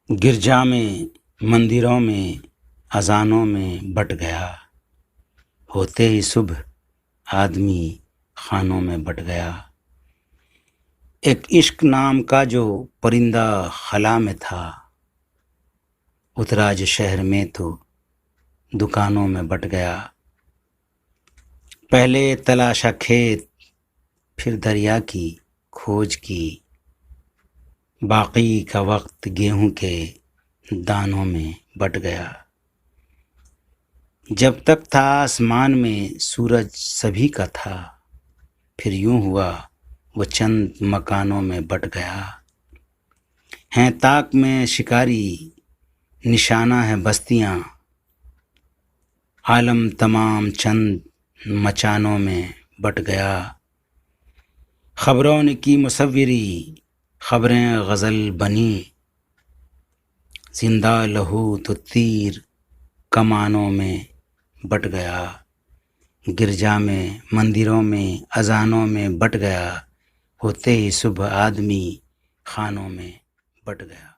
گرجا میں مندروں میں اذانوں میں بٹ گیا، ہوتے ہی صبح آدمی خانوں میں بٹ گیا۔ ایک عشق نام کا جو پرندہ خلا میں تھا، اترا جو شہر میں تو دکانوں میں بٹ گیا۔ پہلے تلاشا کھیت پھر دریا کی کھوج کی، باقی کا وقت گیہوں کے دانوں میں بٹ گیا۔ جب تک تھا آسمان میں سورج سبھی کا تھا، پھر یوں ہوا وہ چند مکانوں میں بٹ گیا۔ ہیں طاق میں شکاری نشانہ ہے بستیاں، عالم تمام چند مچانوں میں بٹ گیا۔ خبروں نے کی مصوری خبریں غزل بنی، زندہ لہو تو تیر کمانوں میں بٹ گیا۔ گرجا میں مندروں میں اذانوں میں بٹ گیا، ہوتے ہی صبح آدمی خانوں میں بٹ گیا۔